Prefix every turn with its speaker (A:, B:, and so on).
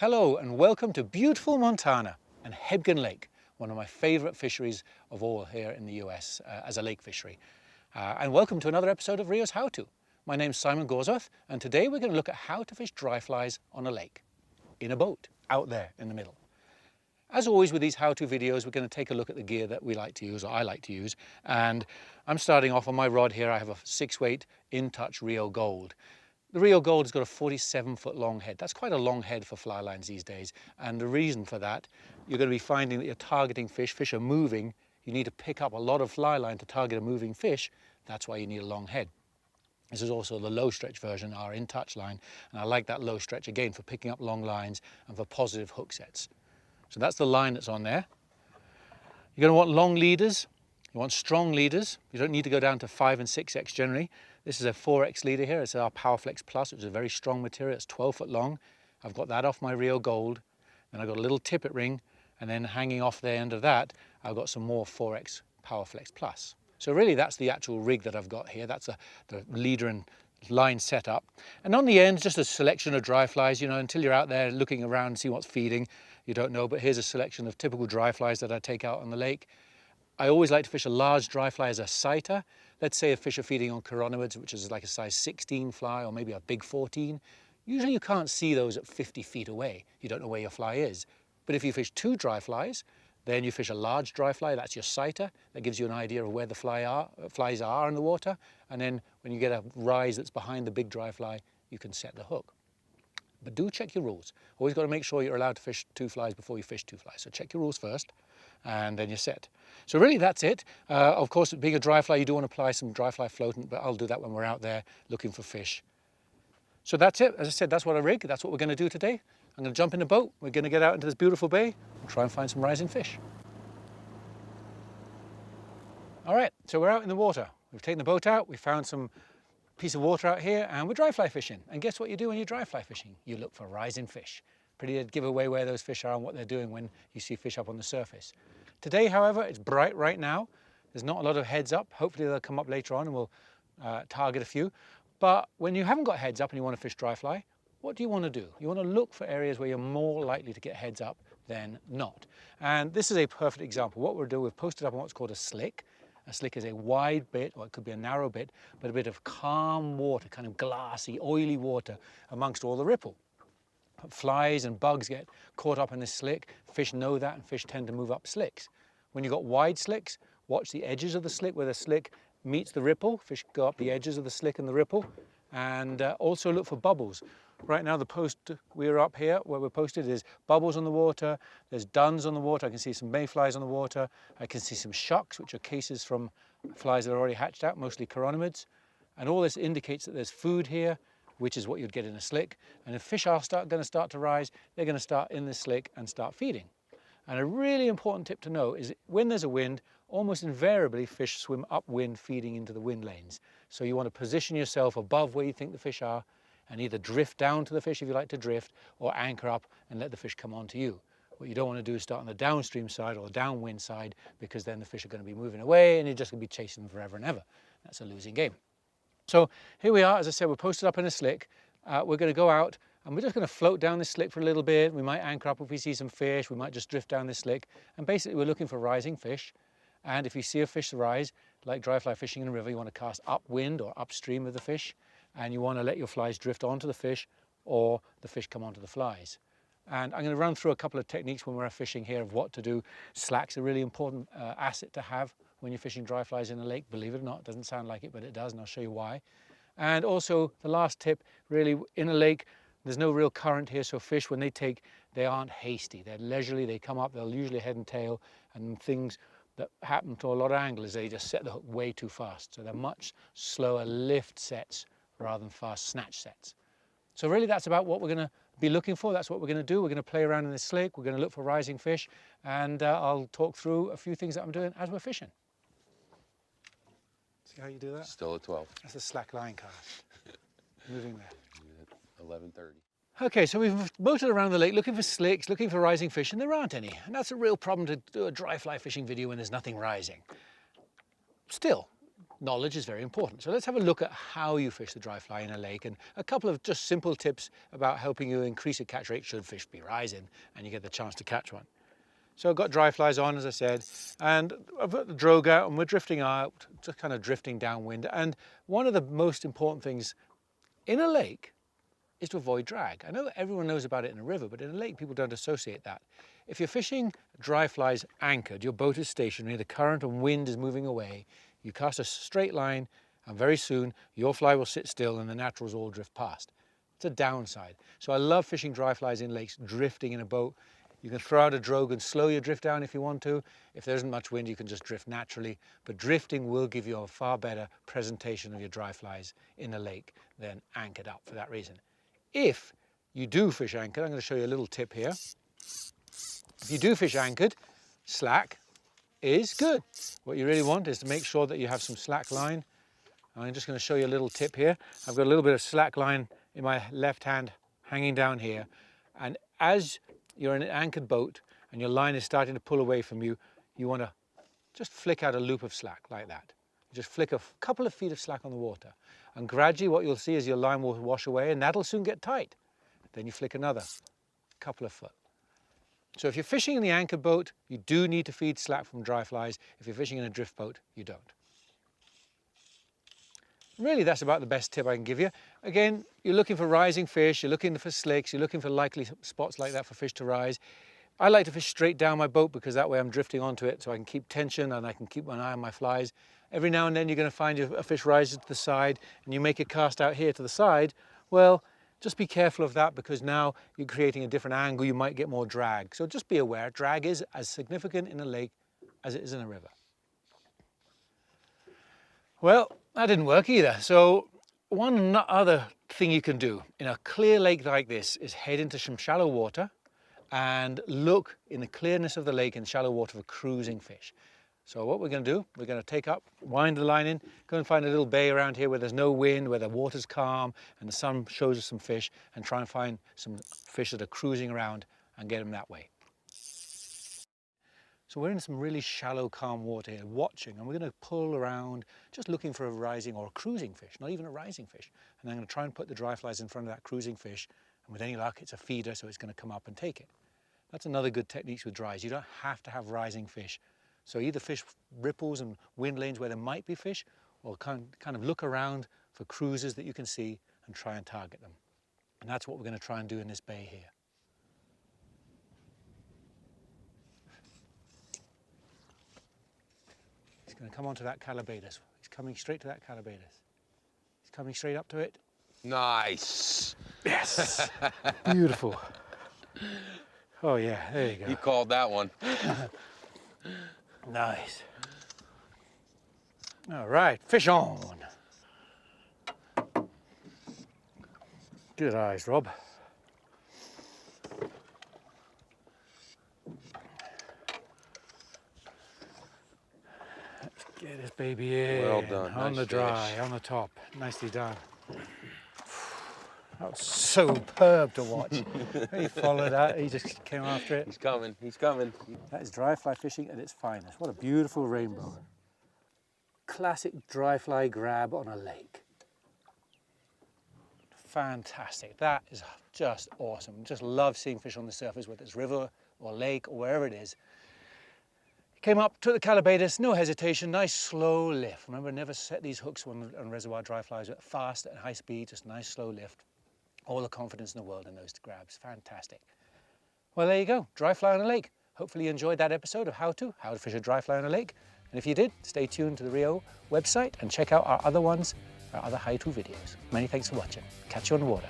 A: Hello and welcome to beautiful Montana and Hebgen Lake, one of my favorite fisheries of all here in the US as a lake fishery. And welcome to another episode of RIO's How To. My name's Simon Gorsworth and today we're going to look at how to fish dry flies on a lake, in a boat, out there in the middle. As always with these how-to videos, we're going to take a look at the gear that we like to use, or I like to use. And I'm starting off on my rod here. I have a 6-weight in-touch RIO Gold. The RIO Gold has got a 47-foot long head. That's quite a long head for fly lines these days. And the reason for that, you're going to be finding that you're targeting fish are moving. You need to pick up a lot of fly line to target a moving fish. That's why you need a long head. This is also the low stretch version, our in-touch line. And I like that low stretch again for picking up long lines and for positive hook sets. So that's the line that's on there. You're going to want long leaders. You want strong leaders. You don't need to go down to 5 and 6X generally. This is a 4X leader here. It's our PowerFlex Plus, which is a very strong material. It's 12 foot long. I've got that off my RIO Gold. Then I've got a little tippet ring. And then hanging off the end of that, I've got some more 4X PowerFlex Plus. So really that's the actual rig that I've got here. That's the leader and line setup. And on the end, just a selection of dry flies, you know, until you're out there looking around and see what's feeding, you don't know. But here's a selection of typical dry flies that I take out on the lake. I always like to fish a large dry fly as a sighter. Let's say a fish are feeding on chironomids, which is like a size 16 fly or maybe a big 14. Usually you can't see those at 50 feet away. You don't know where your fly is. But if you fish 2 dry flies, then you fish a large dry fly, that's your sighter. That gives you an idea of where the flies are in the water. And then when you get a rise that's behind the big dry fly, you can set the hook. But do check your rules. Always got to make sure you're allowed to fish 2 flies before you fish 2 flies. So check your rules first, and then you're set. So really that's it. Of course, being a dry fly, you do want to apply some dry fly floatant, but I'll do that when we're out there looking for fish. So that's it. As I said, that's what I rig. That's what we're going to do today. I'm going to jump in the boat. We're going to get out into this beautiful bay and try and find some rising fish. All right, so we're out in the water. We've taken the boat out. We found some piece of water out here and we're dry fly fishing. And guess what you do when you're dry fly fishing? You look for rising fish. Pretty to give away where those fish are and what they're doing when you see fish up on the surface. Today, however, it's bright right now. There's not a lot of heads up. Hopefully they'll come up later on and we'll target a few. But when you haven't got heads up and you want to fish dry fly, what do you want to do? You want to look for areas where you're more likely to get heads up than not. And this is a perfect example. What we'll do, we've posted up on what's called a slick. A slick is a wide bit, or it could be a narrow bit, but a bit of calm water, kind of glassy, oily water amongst all the ripple. Flies and bugs get caught up in this slick. Fish know that, and fish tend to move up slicks. When you've got wide slicks, watch the edges of the slick where the slick meets the ripple. Fish go up the edges of the slick and the ripple. And also look for bubbles. Right now the post we're up here, where we're posted, is bubbles on the water, there's duns on the water, I can see some mayflies on the water, I can see some shucks, which are cases from flies that are already hatched out, mostly chironomids. And all this indicates that there's food here, which is what you'd get in a slick. And if fish are going to start to rise, they're going to start in the slick and start feeding. And a really important tip to know is when there's a wind, almost invariably fish swim upwind feeding into the wind lanes. So you want to position yourself above where you think the fish are and either drift down to the fish if you like to drift, or anchor up and let the fish come on to you. What you don't want to do is start on the downstream side or the downwind side, because then the fish are going to be moving away and you're just going to be chasing them forever and ever. That's a losing game. So here we are, as I said, we're posted up in a slick. We're going to go out and we're just going to float down this slick for a little bit. We might anchor up if we see some fish. We might just drift down this slick. And basically we're looking for rising fish. And if you see a fish rise, like dry fly fishing in a river, you want to cast upwind or upstream of the fish. And you want to let your flies drift onto the fish, or the fish come onto the flies. And I'm going to run through a couple of techniques when we're fishing here of what to do. Slack's a really important asset to have when you're fishing dry flies in a lake. Believe it or not, it doesn't sound like it, but it does, and I'll show you why. And also the last tip, really, in a lake, there's no real current here, so fish, when they take, they aren't hasty. They're leisurely, they come up, they'll usually head and tail, and things that happen to a lot of anglers, they just set the hook way too fast. So they're much slower lift sets rather than fast snatch sets. So really that's about what we're going to be looking for. That's what we're going to do. We're going to play around in this slick. We're going to look for rising fish, and I'll talk through a few things that I'm doing as we're fishing. See how you do that?
B: Still at 12.
A: That's a slack line cast. Moving there.
B: 11:30.
A: Okay, so we've boated around the lake looking for slicks, looking for rising fish, and there aren't any. And that's a real problem to do a dry fly fishing video when there's nothing rising. Still, knowledge is very important. So let's have a look at how you fish the dry fly in a lake and a couple of just simple tips about helping you increase your catch rate should fish be rising and you get the chance to catch one. So I've got dry flies on, as I said, and I've got the drogue out and we're drifting out, just kind of drifting downwind. And one of the most important things in a lake is to avoid drag. I know everyone knows about it in a river, but in a lake people don't associate that. If you're fishing dry flies anchored, your boat is stationary, the current and wind is moving away, you cast a straight line and very soon your fly will sit still and the naturals all drift past. It's a downside. So I love fishing dry flies in lakes, drifting in a boat. You can throw out a drogue and slow your drift down if you want to. If there isn't much wind, you can just drift naturally. But drifting will give you a far better presentation of your dry flies in a lake than anchored up for that reason. If you do fish anchored, I'm going to show you a little tip here. If you do fish anchored, slack is good. What you really want is to make sure that you have some slack line. I'm just going to show you a little tip here. I've got a little bit of slack line in my left hand hanging down here. And as you're in an anchored boat and your line is starting to pull away from you, you want to just flick out a loop of slack like that. Just flick a couple of feet of slack on the water. And gradually what you'll see is your line will wash away and that'll soon get tight. Then you flick another couple of foot. So if you're fishing in the anchored boat, you do need to feed slack from dry flies. If you're fishing in a drift boat, you don't. Really, that's about the best tip I can give you. Again, you're looking for rising fish, you're looking for slicks, you're looking for likely spots like that for fish to rise. I like to fish straight down my boat because that way I'm drifting onto it so I can keep tension and I can keep an eye on my flies. Every now and then you're going to find a fish rises to the side and you make a cast out here to the side. Well, just be careful of that because now you're creating a different angle, you might get more drag. So just be aware, drag is as significant in a lake as it is in a river. Well, that didn't work either. So one other thing you can do in a clear lake like this is head into some shallow water and look in the clearness of the lake in shallow water for cruising fish. So what we're going to do, we're going to take up, wind the line in, go and find a little bay around here where there's no wind, where the water's calm and the sun shows us some fish, and try and find some fish that are cruising around and get them that way. So we're in some really shallow, calm water here, watching, and we're going to pull around, just looking for a rising or a cruising fish, not even a rising fish. And I'm going to try and put the dry flies in front of that cruising fish, and with any luck, it's a feeder, so it's going to come up and take it. That's another good technique with dries. You don't have to have rising fish. So either fish ripples and wind lanes where there might be fish, or kind of look around for cruisers that you can see and try and target them. And that's what we're going to try and do in this bay here. He's going to come onto that calabatus. He's coming straight to that calabatus. He's coming straight up to it.
B: Nice.
A: Yes. Beautiful. Oh yeah, there you go.
B: You called that one.
A: Nice. All right, fish on. Good eyes, Rob. Let's get this baby in.
B: Well done.
A: On
B: Nice
A: the dry,
B: fish.
A: on the top. Nicely done. That was superb to watch. He followed that, he just came after it.
B: He's coming, he's coming.
A: That is dry fly fishing at its finest. What a beautiful rainbow. Classic dry fly grab on a lake. Fantastic. That is just awesome. Just love seeing fish on the surface, whether it's river or lake or wherever it is. Came up, took the calabatus, no hesitation, nice slow lift. Remember, never set these hooks on reservoir dry flies at fast and high speed, just nice slow lift. All the confidence in the world in those grabs. Fantastic. Well, there you go. Dry fly on a lake. Hopefully you enjoyed that episode of how to fish a dry fly on a lake. And if you did, stay tuned to the RIO website and check out our other ones, our other how-to videos. Many thanks for watching. Catch you on the water.